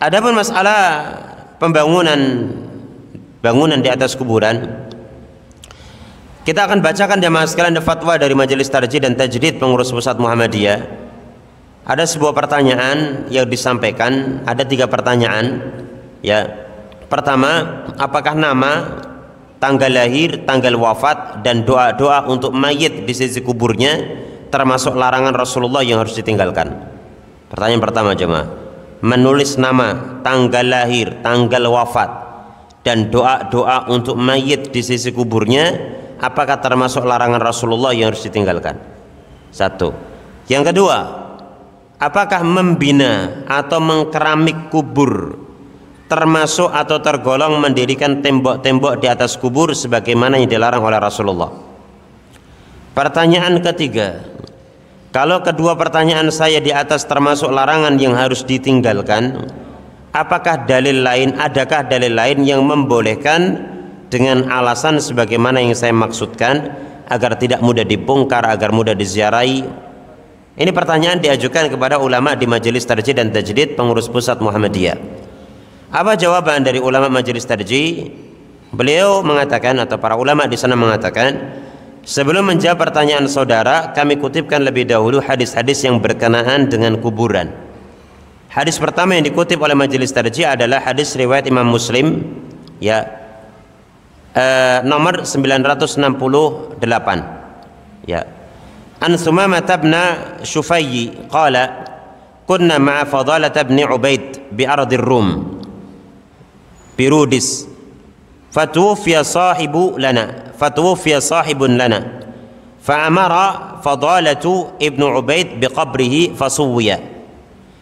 Adapun masalah bangunan di atas kuburan, kita akan bacakan jamaah sekalian fatwa dari Majelis Tarjih dan Tajdid Pengurus Pusat Muhammadiyah. Ada sebuah pertanyaan yang disampaikan, ada 3 pertanyaan. Ya, pertama, apakah nama, tanggal lahir, tanggal wafat, dan doa-doa untuk mayit di sisi kuburnya termasuk larangan Rasulullah yang harus ditinggalkan? Pertanyaan pertama jemaah, menulis nama, tanggal lahir, tanggal wafat, dan doa-doa untuk mayit di sisi kuburnya, apakah termasuk larangan Rasulullah yang harus ditinggalkan? 1. Yang kedua, apakah membina atau mengkeramik kubur termasuk atau tergolong mendirikan tembok-tembok di atas kubur sebagaimana yang dilarang oleh Rasulullah? Pertanyaan ketiga, kalau kedua pertanyaan saya di atas termasuk larangan yang harus ditinggalkan, apakah adakah dalil lain yang membolehkan dengan alasan sebagaimana yang saya maksudkan, agar tidak mudah dibongkar, agar mudah diziarahi? Ini pertanyaan diajukan kepada ulama di Majelis Tarjih dan Tajdid Pengurus Pusat Muhammadiyah. Apa jawaban dari ulama Majelis Tarjih? Beliau mengatakan, atau para ulama di sana mengatakan, sebelum menjawab pertanyaan saudara, kami kutipkan lebih dahulu hadis-hadis yang berkenaan dengan kuburan. Hadis pertama yang dikutip oleh Majelis Tarjih adalah hadis riwayat Imam Muslim, ya, nomor 968, ya. An Sumamah bin Syufayy qala kunna ma'a Fadalah bin Ubaid bi ardir Rum birudis fatuwfiya sahibun lana fa'amara Fadalatu ibnu Ubaid biqabrihi fasuwiya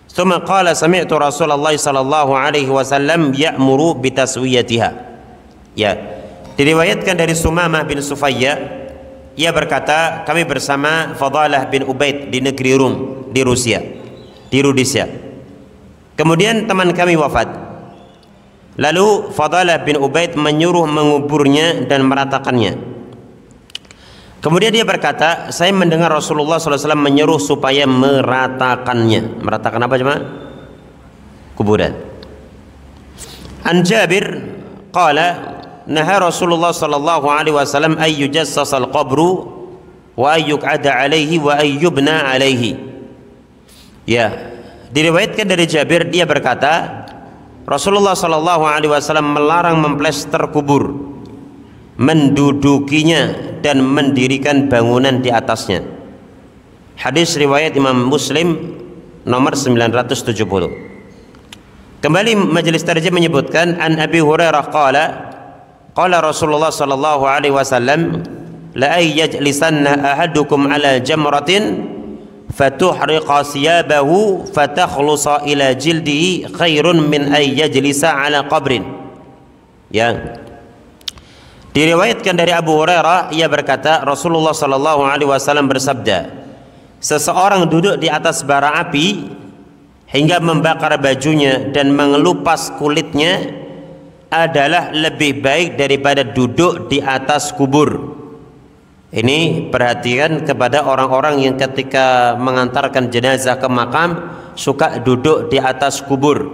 thumma qala sami'tu Rasulullah sallallahu alaihi wasallam ya'muru bitaswiyatiha. Ya, diriwayatkan dari Sumamah bin Sufayya, ia berkata, kami bersama Fadalah bin Ubaid di negeri Rum, di Rusia, di Rudisia. Kemudian teman kami wafat. Lalu Fadalah bin Ubaid menyuruh menguburnya dan meratakannya. Kemudian dia berkata, saya mendengar Rasulullah SAW menyuruh supaya meratakannya. Meratakan apa cuma? Kuburan. An Jabir qala naha Rasulullah sallallahu alaihi wasallam ay yujassas al-qabru wa ay yuq'ada alaihi wa ay yubna alaihi. Ya, diriwayatkan dari Jabir, dia berkata, Rasulullah sallallahu alaihi wasallam melarang memplester kubur, mendudukinya dan mendirikan bangunan di atasnya. Hadis riwayat Imam Muslim nomor 970. Kembali Majelis Tarjih menyebutkan an Abi Hurairah qala qala Rasulullah sallallahu alaihi wasallam la yajlisanna ahadukum ala jamratin fatuhriqa siyabahu fatakhlusa ila jildihi khairun min ay yajlisa ala qabrin. Ya, diriwayatkan dari Abu Hurairah, ia berkata Rasulullah sallallahu alaihi wasallam bersabda, seseorang duduk di atas bara api hingga membakar bajunya dan mengelupas kulitnya adalah lebih baik daripada duduk di atas kubur. Ini perhatian kepada orang-orang yang ketika mengantarkan jenazah ke makam suka duduk di atas kubur.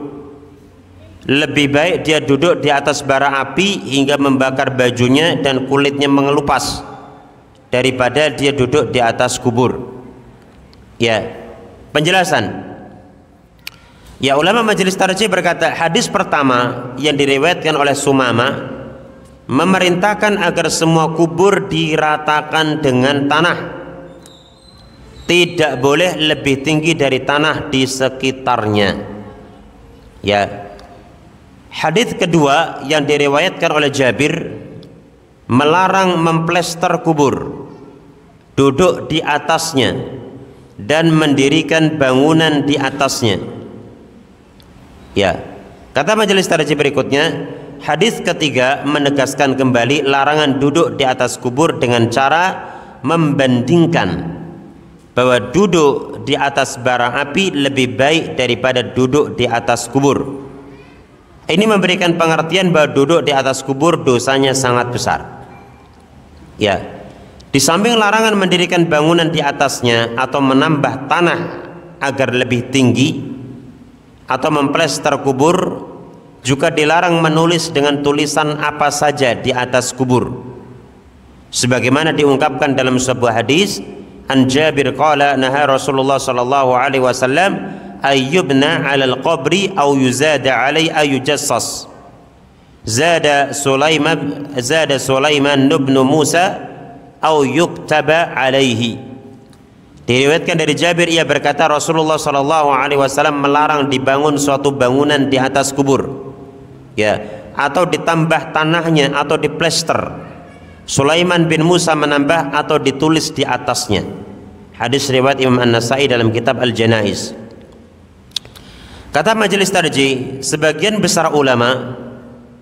Lebih baik dia duduk di atas bara api hingga membakar bajunya dan kulitnya mengelupas daripada dia duduk di atas kubur. Ya, penjelasan. Ya, ulama Majelis Tarjih berkata, hadis pertama yang diriwayatkan oleh Sumamah memerintahkan agar semua kubur diratakan dengan tanah, tidak boleh lebih tinggi dari tanah di sekitarnya. Ya, hadis kedua yang diriwayatkan oleh Jabir melarang memplester kubur, duduk di atasnya dan mendirikan bangunan di atasnya. Ya, kata Majelis Tarjih berikutnya, hadis ketiga menegaskan kembali larangan duduk di atas kubur dengan cara membandingkan bahwa duduk di atas bara api lebih baik daripada duduk di atas kubur. Ini memberikan pengertian bahwa duduk di atas kubur dosanya sangat besar. Ya, di samping larangan mendirikan bangunan di atasnya atau menambah tanah agar lebih tinggi, atau memplester kubur, juga dilarang menulis dengan tulisan apa saja di atas kubur, sebagaimana diungkapkan dalam sebuah hadis, an Jabir qala naha Rasulullah sallallahu alaihi wasallam ayyubna 'alal qabri aw yuzada 'alai ayujassas. Zada Sulaiman ibn Musa aw yuktaba 'alaihi. Diriwayatkan dari Jabir, ia berkata Rasulullah sallallahu alaihi wasallam melarang dibangun suatu bangunan di atas kubur, ya, atau ditambah tanahnya atau diplester. Sulaiman bin Musa menambah atau ditulis di atasnya. Hadis riwayat Imam An-Nasai dalam kitab Al-Janaiz. Kata majelis tarjih, sebagian besar ulama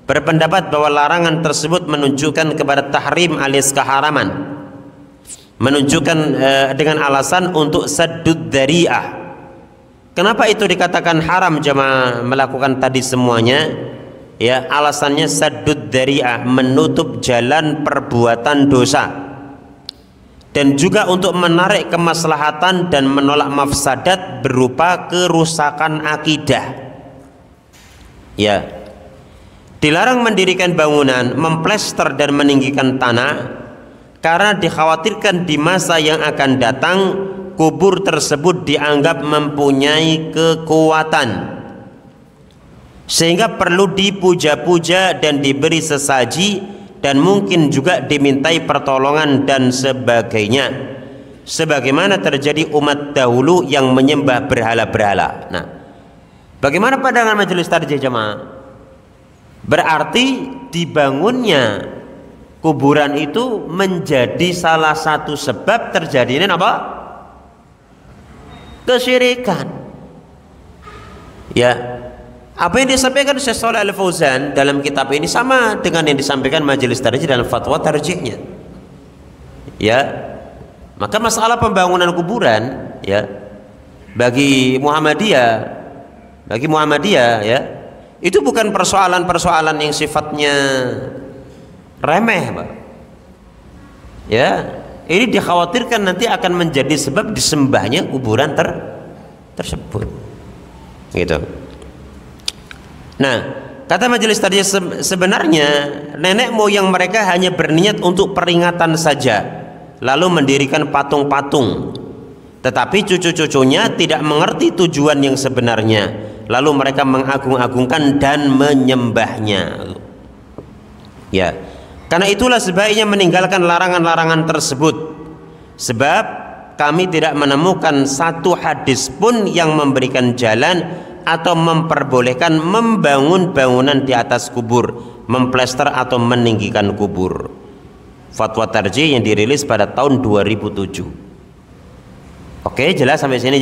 berpendapat bahwa larangan tersebut menunjukkan kepada tahrim alias keharaman, menunjukkan dengan alasan untuk saddud dzari'ah. Kenapa itu dikatakan haram jamaah melakukan tadi semuanya? Ya, alasannya saddud dzari'ah, menutup jalan perbuatan dosa, dan juga untuk menarik kemaslahatan dan menolak mafsadat berupa kerusakan akidah. Ya, dilarang mendirikan bangunan, memplester dan meninggikan tanah karena dikhawatirkan di masa yang akan datang kubur tersebut dianggap mempunyai kekuatan, sehingga perlu dipuja-puja dan diberi sesaji, dan mungkin juga dimintai pertolongan dan sebagainya, sebagaimana terjadi umat dahulu yang menyembah berhala-berhala. Nah, bagaimana pandangan majelis tarjih jamaah? Berarti dibangunnya kuburan itu menjadi salah satu sebab terjadinya apa? Kesyirikan. Ya, apa yang disampaikan Syekh Shalih Al-Fauzan dalam kitab ini sama dengan yang disampaikan majelis tarjih dalam fatwa tarjihnya. Ya, maka masalah pembangunan kuburan, ya, bagi Muhammadiyah ya, itu bukan persoalan-persoalan yang sifatnya remeh, Pak. Ya, ini dikhawatirkan nanti akan menjadi sebab disembahnya kuburan tersebut. Gitu. Nah, kata majelis tadi, sebenarnya nenek moyang mereka hanya berniat untuk peringatan saja, lalu mendirikan patung-patung. Tetapi cucu-cucunya tidak mengerti tujuan yang sebenarnya, lalu mereka mengagung-agungkan dan menyembahnya. Ya, karena itulah sebaiknya meninggalkan larangan-larangan tersebut, sebab kami tidak menemukan satu hadis pun yang memberikan jalan atau memperbolehkan membangun bangunan di atas kubur, memplester atau meninggikan kubur. Fatwa tarjih yang dirilis pada tahun 2007. Oke, jelas sampai sini.